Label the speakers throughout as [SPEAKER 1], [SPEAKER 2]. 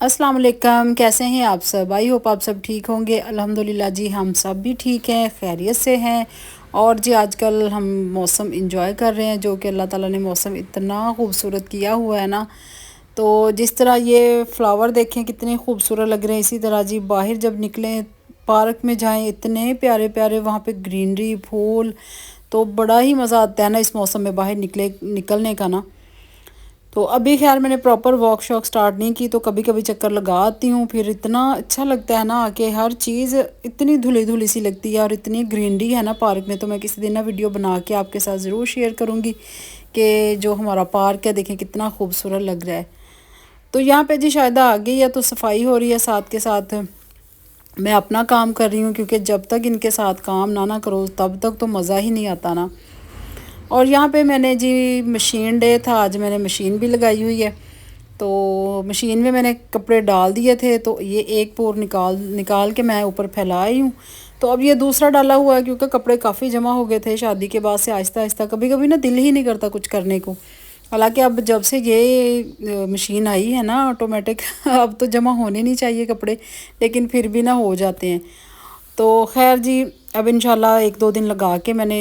[SPEAKER 1] अस्सलाम वालेकुम। कैसे हैं आप सब? आई होप आप सब ठीक होंगे। अल्हम्दुलिल्लाह जी, हम सब भी ठीक हैं, खैरियत से हैं। और जी आजकल हम मौसम इंजॉय कर रहे हैं, जो कि अल्लाह ताला ने मौसम इतना खूबसूरत किया हुआ है ना। तो जिस तरह ये फ्लावर देखें कितने खूबसूरत लग रहे हैं, इसी तरह जी बाहर जब निकलें, पार्क में जाएं, इतने प्यारे प्यारे वहाँ पे ग्रीनरी, फूल। तो बड़ा ही मज़ा आता है ना इस मौसम में बाहर निकलने का ना। तो अभी खैर मैंने प्रॉपर वॉक शॉक स्टार्ट नहीं की, तो कभी कभी चक्कर लगा आती हूँ। फिर इतना अच्छा लगता है ना कि हर चीज़ इतनी धुली धुली सी लगती है और इतनी ग्रीनरी है ना पार्क में। तो मैं किसी दिन ना वीडियो बना के आपके साथ ज़रूर शेयर करूँगी कि जो हमारा पार्क है देखें कितना खूबसूरत लग रहा है। तो यहाँ पे जी शायद आ गई है, तो सफाई हो रही है, साथ के साथ मैं अपना काम कर रही हूँ, क्योंकि जब तक इनके साथ काम ना करो तब तक तो मज़ा ही नहीं आता ना। और यहाँ पे मैंने जी मशीन डे था, आज मैंने मशीन भी लगाई हुई है। तो मशीन में मैंने कपड़े डाल दिए थे, तो ये एक पोर निकाल निकाल के मैं ऊपर फैलाई हूँ। तो अब ये दूसरा डाला हुआ है, क्योंकि कपड़े काफ़ी जमा हो गए थे शादी के बाद से। आहिस्ता आहिस्ता कभी कभी ना दिल ही नहीं करता कुछ करने को। हालांकि अब जब से ये मशीन आई है ना ऑटोमेटिक अब तो जमा होने नहीं चाहिए कपड़े, लेकिन फिर भी ना हो जाते हैं। तो खैर जी, अब इंशाल्लाह एक दो दिन लगा के मैंने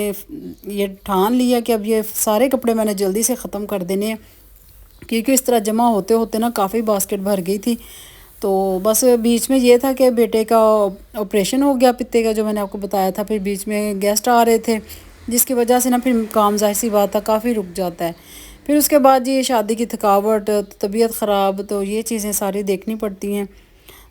[SPEAKER 1] ये ठान लिया कि अब ये सारे कपड़े मैंने जल्दी से ख़त्म कर देने हैं, क्योंकि इस तरह जमा होते होते ना काफ़ी बास्केट भर गई थी। तो बस बीच में ये था कि बेटे का ऑपरेशन हो गया पित्ते का, जो मैंने आपको बताया था। फिर बीच में गेस्ट आ रहे थे, जिसकी वजह से ना फिर काम ज़ाहिर सी बात था काफ़ी रुक जाता है। फिर उसके बाद ये शादी की थकावट, तबीयत ख़राब, तो ये चीज़ें सारी देखनी पड़ती हैं।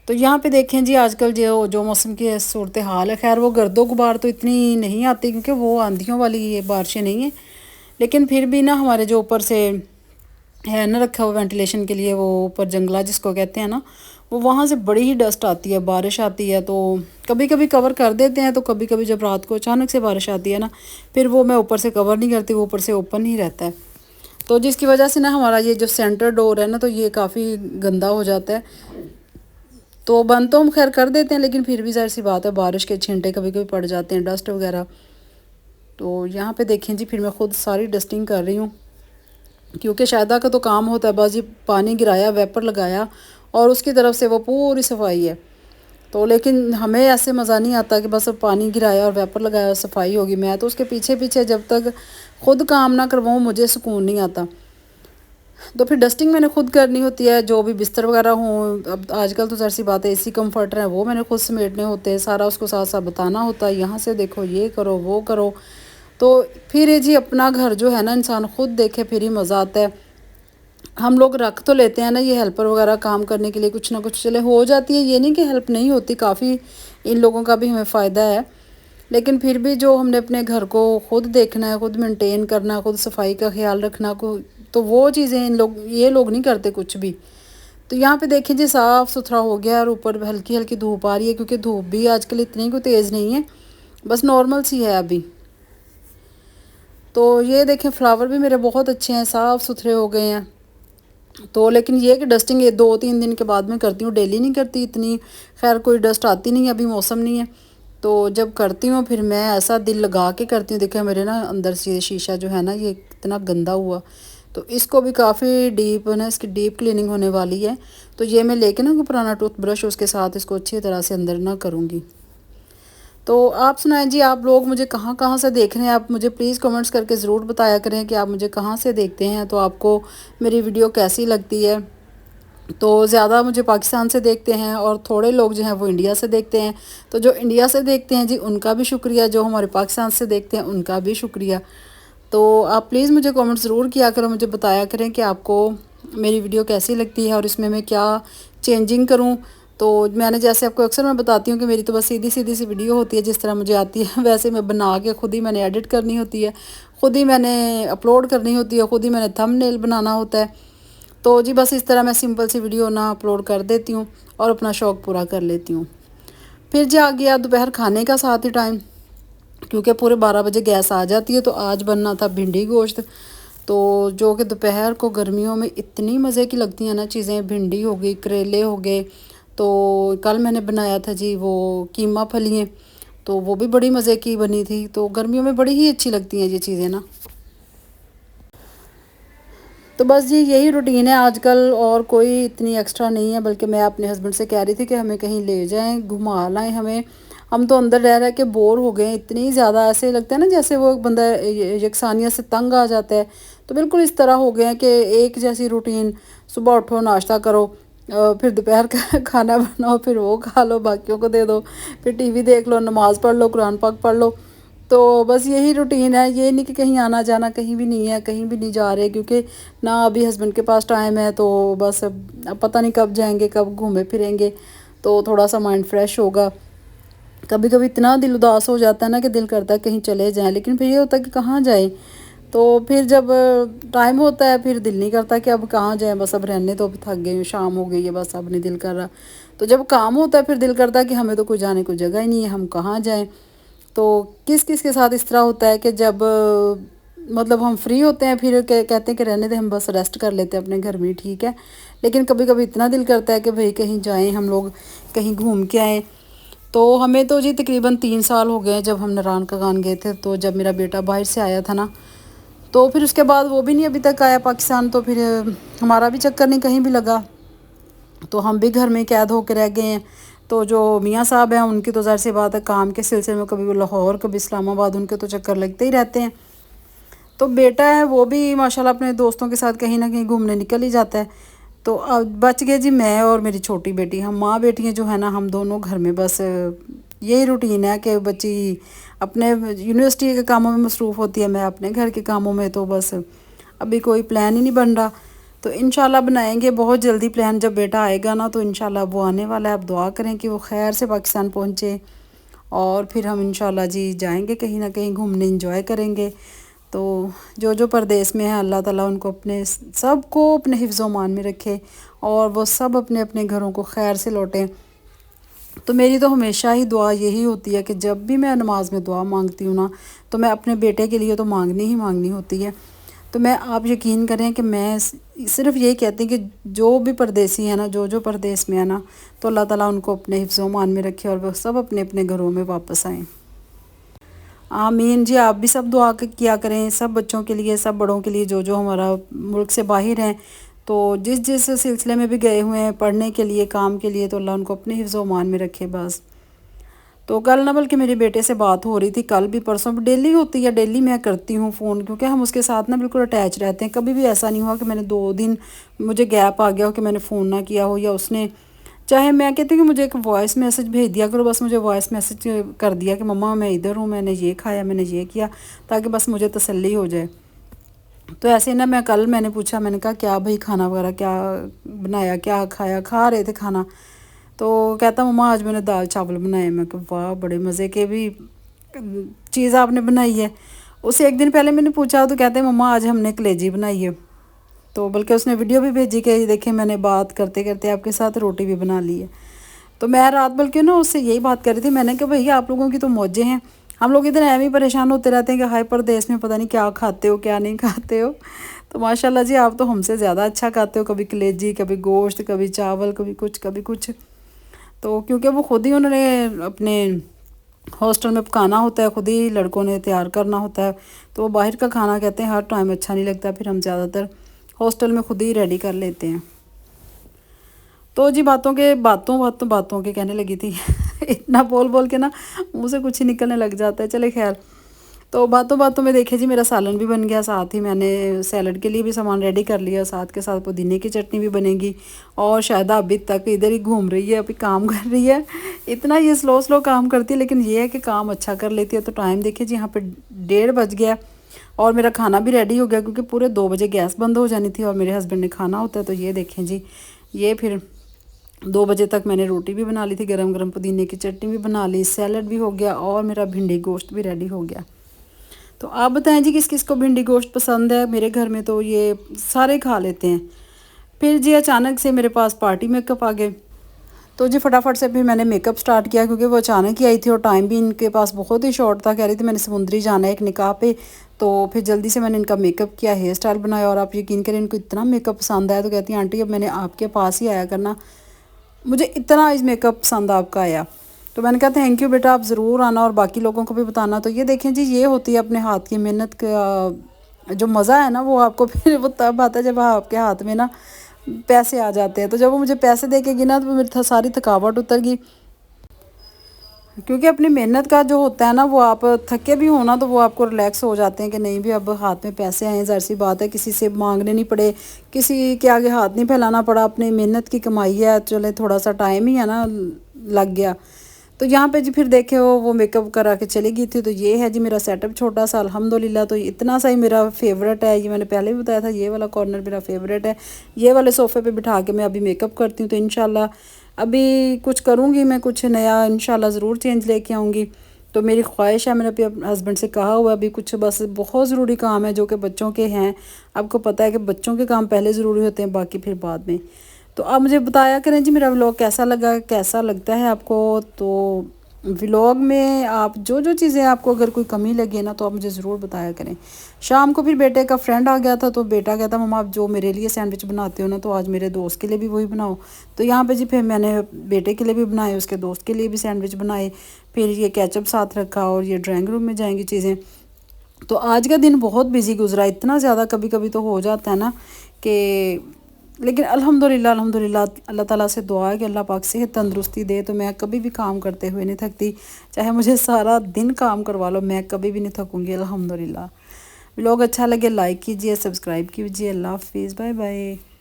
[SPEAKER 1] तो यहाँ पे देखें जी आजकल जो जो मौसम की सूरत हाल है, खैर वो गर्दो गुबार तो इतनी नहीं आती, क्योंकि वो आंधियों वाली ये बारिशें नहीं हैं। लेकिन फिर भी ना हमारे जो ऊपर से है ना रखा हुआ वेंटिलेशन के लिए, वो ऊपर जंगला जिसको कहते हैं ना, वो वहाँ से बड़ी ही डस्ट आती है, बारिश आती है। तो कभी कभी कवर कर देते हैं, तो कभी कभी जब रात को अचानक से बारिश आती है ना, फिर वो मैं ऊपर से कवर नहीं करती, वो ऊपर से ओपन ही रहता है। तो जिसकी वजह से ना हमारा ये जो सेंटर डोर है ना, तो ये काफ़ी गंदा हो जाता है। तो बंद तो हम खैर कर देते हैं, लेकिन फिर भी ज़ाहिर सी बात है बारिश के छींटे कभी कभी पड़ जाते हैं, डस्ट वगैरह। तो यहाँ पे देखें जी, फिर मैं खुद सारी डस्टिंग कर रही हूँ, क्योंकि शायदा का तो काम होता है बस जी पानी गिराया, वेपर लगाया, और उसकी तरफ से वो पूरी सफाई है। तो लेकिन हमें ऐसे मज़ा नहीं आता कि बस अब पानी गिराया और वेपर लगाया और सफाई होगी। मैं तो उसके पीछे पीछे जब तक खुद काम ना करवाऊँ मुझे सुकून नहीं आता। तो फिर डस्टिंग मैंने खुद करनी होती है, जो भी बिस्तर वगैरह हों। अब आजकल तो ज़ाहिर सी बात है एसी कम्फर्टर है, वो मैंने खुद समेटने होते हैं, सारा उसको साथ साथ बताना होता है, यहाँ से देखो, ये करो, वो करो। तो फिर ये जी अपना घर जो है ना इंसान खुद देखे फिर ही मज़ा आता है। हम लोग रख तो लेते हैं ना ये हेल्पर वगैरह काम करने के लिए, कुछ ना कुछ चले हो जाती है, ये नहीं कि हेल्प नहीं होती, काफ़ी इन लोगों का भी हमें फ़ायदा है। लेकिन फिर भी जो हमने अपने घर को खुद देखना है, खुद मेंटेन करना, खुद सफाई का ख्याल रखना को, तो वो चीज़ें ये लोग नहीं करते कुछ भी। तो यहाँ पे देखें जी साफ़ सुथरा हो गया, और ऊपर हल्की हल्की धूप आ रही है, क्योंकि धूप भी आजकल इतनी कोई तेज़ नहीं है, बस नॉर्मल सी है अभी। तो ये देखें फ्लावर भी मेरे बहुत अच्छे हैं, साफ़ सुथरे हो गए हैं। तो लेकिन ये कि डस्टिंग ये 2-3 दिन के बाद में करती हूँ, डेली नहीं करती इतनी। खैर कोई डस्ट आती नहीं है, अभी मौसम नहीं है। तो जब करती हूँ फिर मैं ऐसा दिल लगा के करती हूँ। देखिए मेरे ना अंदर से शीशा जो है ना ये कितना गंदा हुआ, तो इसको भी काफ़ी डीप ना इसकी डीप क्लीनिंग होने वाली है। तो ये मैं लेके ना पुराना टूथब्रश उसके साथ इसको अच्छी तरह से अंदर ना करूँगी। तो आप सुनाएं जी, आप लोग मुझे कहाँ कहाँ से देख रहे हैं? आप मुझे प्लीज़ कमेंट्स करके ज़रूर बताया करें कि आप मुझे कहाँ से देखते हैं, तो आपको मेरी वीडियो कैसी लगती है। तो ज़्यादा मुझे पाकिस्तान से देखते हैं, और थोड़े लोग जो हैं वो इंडिया से देखते हैं। तो जो इंडिया से देखते हैं जी उनका भी शुक्रिया, जो हमारे पाकिस्तान से देखते हैं उनका भी शुक्रिया। तो आप प्लीज़ मुझे कमेंट ज़रूर किया करो, मुझे बताया करें कि आपको मेरी वीडियो कैसी लगती है और इसमें मैं क्या चेंजिंग करूं। तो मैंने जैसे आपको अक्सर मैं बताती हूँ कि मेरी तो बस सीधी सीधी सी वीडियो होती है, जिस तरह मुझे आती है वैसे मैं बना के खुद ही मैंने एडिट करनी होती है, खुद ही मैंने अपलोड करनी होती है, खुद ही मैंने थंबनेल बनाना होता है। तो जी बस इस तरह मैं सिंपल सी वीडियो ना अपलोड कर देती हूँ और अपना शौक़ पूरा कर लेती हूँ। फिर जी आ गया दोपहर खाने का साथ ही टाइम, क्योंकि पूरे 12 बजे गैस आ जाती है। तो आज बनना था भिंडी गोश्त, तो जो कि दोपहर को गर्मियों में इतनी मज़े की लगती हैं ना चीज़ें। भिंडी हो गई, करेले हो गए। तो कल मैंने बनाया था जी वो कीमा फलियाँ, तो वो भी बड़ी मज़े की बनी थी। तो गर्मियों में बड़ी ही अच्छी लगती हैं ये चीज़ें ना। تو بس جی یہی روٹین ہے آج کل، اور کوئی اتنی ایکسٹرا نہیں ہے، بلکہ میں اپنے ہسبینڈ سے کہہ رہی تھی کہ ہمیں کہیں لے جائیں، گھما لائیں ہمیں، ہم تو اندر رہ کے بور ہو گئے ہیں اتنی زیادہ، ایسے لگتا ہے نا جیسے وہ بندہ یکسانیت سے تنگ آ جاتا ہے، تو بالکل اس طرح ہو گئے ہیں کہ ایک جیسی روٹین، صبح اٹھو ناشتہ کرو، پھر دوپہر کا کھانا بناؤ، پھر وہ کھا لو، باقیوں کو دے دو، پھر ٹی وی دیکھ لو، نماز پڑھ لو، قرآن پاک پڑھ لو، تو بس یہی روٹین ہے، یہ نہیں کہ کہیں آنا جانا کہیں بھی نہیں ہے، کہیں بھی نہیں جا رہے، کیونکہ نہ ابھی ہسبینڈ کے پاس ٹائم ہے، تو بس اب پتہ نہیں کب جائیں گے، کب گھومے پھریں گے، تو تھوڑا سا مائنڈ فریش ہوگا۔ کبھی کبھی اتنا دل اداس ہو جاتا ہے نا کہ دل کرتا ہے کہیں چلے جائیں، لیکن پھر یہ ہوتا ہے کہ کہاں جائیں، تو پھر جب ٹائم ہوتا ہے پھر دل نہیں کرتا کہ اب کہاں جائیں، بس اب رہنے تو اب تھک گئے، شام ہو گئی ہے، بس اب نہیں دل کر رہا، تو جب کام ہوتا ہے پھر دل کرتا ہے کہ ہمیں تو کوئی جانے کو جگہ ہی نہیں ہے، ہم کہاں جائیں۔ تو کس کس کے ساتھ اس طرح ہوتا ہے کہ جب مطلب ہم فری ہوتے ہیں پھر کہتے ہیں کہ رہنے دیں، ہم بس ریسٹ کر لیتے ہیں اپنے گھر میں، ٹھیک ہے، لیکن کبھی کبھی اتنا دل کرتا ہے کہ بھئی کہیں جائیں ہم لوگ، کہیں گھوم کے آئیں۔ تو ہمیں تو جی تقریباً 3 سال ہو گئے ہیں جب ہم نران کاغان گئے تھے، تو جب میرا بیٹا باہر سے آیا تھا نا، تو پھر اس کے بعد وہ بھی نہیں ابھی تک آیا پاکستان، تو پھر ہمارا بھی چکر نہیں کہیں بھی لگا، تو ہم بھی گھر میں قید ہو کے رہ گئے ہیں۔ تو جو میاں صاحب ہیں ان کی تو ظاہر سی بات ہے کام کے سلسلے میں کبھی وہ لاہور کبھی اسلام آباد، ان کے تو چکر لگتے ہی رہتے ہیں۔ تو بیٹا ہے وہ بھی ماشاءاللہ اپنے دوستوں کے ساتھ کہیں نہ کہیں گھومنے نکل ہی جاتا ہے۔ تو اب بچ گئے جی میں اور میری چھوٹی بیٹی، ہم ماں بیٹیاں جو ہے نا ہم دونوں گھر میں، بس یہی روٹین ہے کہ بچی اپنے یونیورسٹی کے کاموں میں مصروف ہوتی ہے، میں اپنے گھر کے کاموں میں، تو بس ابھی کوئی پلان ہی نہیں بن رہا، تو انشاءاللہ بنائیں گے بہت جلدی پلان، جب بیٹا آئے گا نا تو انشاءاللہ وہ آنے والا ہے، اب دعا کریں کہ وہ خیر سے پاکستان پہنچے، اور پھر ہم انشاءاللہ جی جائیں گے کہیں نہ کہیں گھومنے، انجوائے کریں گے۔ تو جو جو پردیس میں ہیں اللہ تعالیٰ ان کو اپنے سب کو اپنے حفظ و امان میں رکھے، اور وہ سب اپنے اپنے گھروں کو خیر سے لوٹیں۔ تو میری تو ہمیشہ ہی دعا یہی ہوتی ہے کہ جب بھی میں نماز میں دعا مانگتی ہوں نا، تو میں اپنے بیٹے کے لیے تو مانگنی ہی مانگنی ہوتی ہے۔ تو میں آپ یقین کریں کہ میں صرف یہی کہتی ہوں کہ جو بھی پردیسی ہیں نا، جو جو پردیس میں ہیں نا، تو اللہ تعالیٰ ان کو اپنے حفظ و امان میں رکھے، اور وہ سب اپنے اپنے گھروں میں واپس آئیں۔ آمین جی، آپ بھی سب دعا کیا کریں سب بچوں کے لیے، سب بڑوں کے لیے، جو جو ہمارا ملک سے باہر ہیں، تو جس جس سلسلے میں بھی گئے ہوئے ہیں، پڑھنے کے لیے، کام کے لیے، تو اللہ ان کو اپنے حفظ و امان میں رکھے بس۔ تو کل نہ بلکہ میرے بیٹے سے بات ہو رہی تھی، کل بھی پرسوں بھی، ڈیلی ہوتی ہے، ڈیلی میں کرتی ہوں فون، کیونکہ ہم اس کے ساتھ نا بالکل اٹیچ رہتے ہیں، کبھی بھی ایسا نہیں ہوا کہ میں نے 2 دن مجھے گیپ آ گیا ہو کہ میں نے فون نہ کیا ہو، یا اس نے، چاہے میں کہتی ہوں کہ مجھے ایک وائس میسج بھیج دیا کرو، بس مجھے وائس میسج کر دیا کہ مما میں ادھر ہوں، میں نے یہ کھایا، میں نے یہ کیا، تاکہ بس مجھے تسلی ہو جائے۔ تو ایسے نا میں نے پوچھا، میں نے کہا کیا بھائی کھانا وغیرہ کیا بنایا، کیا کھایا، کھا رہے تھے کھانا، تو کہتا مما آج میں نے دال چاول بنائے، میں کہ واہ بڑے مزے کے بھی چیز آپ نے بنائی ہے۔ اسے ایک دن پہلے میں نے پوچھا تو کہتے ہیں مما آج ہم نے کلیجی بنائی ہے، تو بلکہ اس نے ویڈیو بھی بھیجی کہ دیکھیں میں نے بات کرتے کرتے آپ کے ساتھ روٹی بھی بنا لی ہے۔ تو میں رات بلکہ نا اس سے یہی بات کر رہی تھی، میں نے کہا بھئی آپ لوگوں کی تو موجیں ہیں، ہم لوگ ادھر ایویں پریشان ہوتے رہتے ہیں کہ ہائے پردیس میں پتہ نہیں کیا کھاتے ہو کیا نہیں کھاتے ہو، تو ماشاءاللہ جی آپ تو ہم سے زیادہ اچھا کھاتے ہو، کبھی کلیجی، کبھی گوشت، کبھی چاول، کبھی کچھ کبھی کچھ، تو کیونکہ وہ خود ہی انہوں نے اپنے ہاسٹل میں پکانا ہوتا ہے، خود ہی لڑکوں نے تیار کرنا ہوتا ہے، تو وہ باہر کا کھانا کہتے ہیں ہر ٹائم اچھا نہیں لگتا، پھر ہم زیادہ تر ہاسٹل میں خود ہی ریڈی کر لیتے ہیں۔ تو جی باتوں کے کہنے لگی تھی اتنا بول بول کے نا منہ سے کچھ ہی نکلنے لگ جاتا ہے، چلے خیر۔ تو باتوں میں دیکھیں جی میرا سالن بھی بن گیا، ساتھ ہی میں نے سیلڈ کے لیے بھی سامان ریڈی کر لیا، ساتھ کے ساتھ پودینے کی چٹنی بھی بنے گی، اور شاہدہ ابھی تک ادھر ہی گھوم رہی ہے، ابھی کام کر رہی ہے، اتنا یہ سلو کام کرتی ہے، لیکن یہ ہے کہ کام اچھا کر لیتی ہے۔ تو ٹائم دیکھیں جی یہاں پہ 1:30 بج گیا، اور میرا کھانا بھی ریڈی ہو گیا، کیونکہ پورے 2 بجے گیس بند ہو جانی تھی، اور میرے ہسبینڈ نے کھانا ہوتا ہے، تو یہ دیکھیں جی یہ پھر 2 بجے تک میں نے روٹی بھی بنا لی تھی، گرم گرم پودینے کی چٹنی بھی بنا لی، سیلڈ بھی ہو گیا، اور میرا بھنڈی گوشت بھی ریڈی ہو گیا۔ تو آپ بتائیں جی کس کس کو بھنڈی گوشت پسند ہے؟ میرے گھر میں تو یہ سارے کھا لیتے ہیں۔ پھر جی اچانک سے میرے پاس پارٹی میک اپ آ گئے، تو جی فٹافٹ سے پھر میں نے میک اپ سٹارٹ کیا، کیونکہ وہ اچانک ہی آئی تھی، اور ٹائم بھی ان کے پاس بہت ہی شارٹ تھا، کہہ رہی تھی میں نے سمندری جانا ہے ایک نکاح پہ، تو پھر جلدی سے میں نے ان کا میک اپ کیا، ہیئر اسٹائل بنایا، اور آپ یقین کریں ان کو اتنا میک اپ پسند آیا، تو کہتی ہیں آنٹی اب میں نے آپ کے پاس ہی آیا کرنا، مجھے اتنا اس میک اپ پسند آپ کا آیا۔ تو میں نے کہا تھینک یو بیٹا، آپ ضرور آنا اور باقی لوگوں کو بھی بتانا۔ تو یہ دیکھیں جی یہ ہوتی ہے اپنے ہاتھ کی محنت کا जो मज़ा है ना वो आपको फिर वो तब आता है जब आपके हाथ में ना पैसे आ जाते हैं। तो जब वो मुझे पैसे दे के गई ना तो मेरी सारी थकावट उतर गई, क्योंकि अपनी मेहनत का जो होता है ना वो आप थके भी हो ना तो वो आपको रिलैक्स हो जाते हैं कि नहीं भी अब हाथ में पैसे आए, ज़ाहिर सी बात है किसी से मांगने नहीं पड़े, किसी के आगे हाथ नहीं फैलाना पड़ा, अपनी मेहनत की कमाई है, चले थोड़ा सा टाइम ही है ना लग गया। तो यहाँ पे जी फिर देखे वो मेकअप करा के चली गई थी। तो ये है जी मेरा सेटअप छोटा सा अल्हम्दुलिल्लाह। तो इतना सा ही मेरा फेवरेट है, ये मैंने पहले भी बताया था, ये वाला कॉर्नर मेरा फेवरेट है। ये वाले सोफ़े पे बिठा के मैं अभी मेकअप करती हूँ। तो इंशाल्लाह अभी कुछ करूँगी, मैं कुछ नया इंशाल्लाह ज़रूर चेंज लेके आऊँगी। तो मेरी ख्वाहिश है, मैंने अपने हस्बैंड से कहा हुआ अभी कुछ बस बहुत ज़रूरी काम है जो कि बच्चों के हैं। आपको पता है कि बच्चों के काम पहले ज़रूरी होते हैं, बाकी फिर बाद में। तो आप मुझे बताया करें जी मेरा व्लॉग कैसा लगा, कैसा लगता है आपको। तो व्लॉग में आप जो जो चीज़ें आपको अगर कोई कमी लगे ना तो आप मुझे ज़रूर बताया करें। शाम को फिर बेटे का फ्रेंड आ गया था तो बेटा कहता मम्मा आप जो मेरे लिए सैंडविच बनाते हो ना तो आज मेरे दोस्त के लिए भी वही बनाओ। तो यहाँ पे जी फिर मैंने बेटे के लिए भी बनाए, उसके दोस्त के लिए भी सैंडविच बनाए, फिर ये केचप साथ रखा और ये ड्राइंग रूम में जाएंगी चीज़ें। तो आज का दिन बहुत बिजी गुजरा, इतना ज़्यादा कभी कभी तो हो जाता है ना कि, लेकिन अल्हम्दुलिल्लाह अल्हम्दुलिल्लाह अल्लाह ताला से दुआ है कि अल्लाह पाक सेहत तंदुरुस्ती दे तो मैं कभी भी काम करते हुए नहीं थकती। चाहे मुझे सारा दिन काम करवा लो, मैं कभी भी नहीं थकूँगी अल्हम्दुलिल्लाह। व्लॉग अच्छा लगे लाइक कीजिए, सब्सक्राइब कीजिए। अल्लाह हाफिज़, बाय बाय।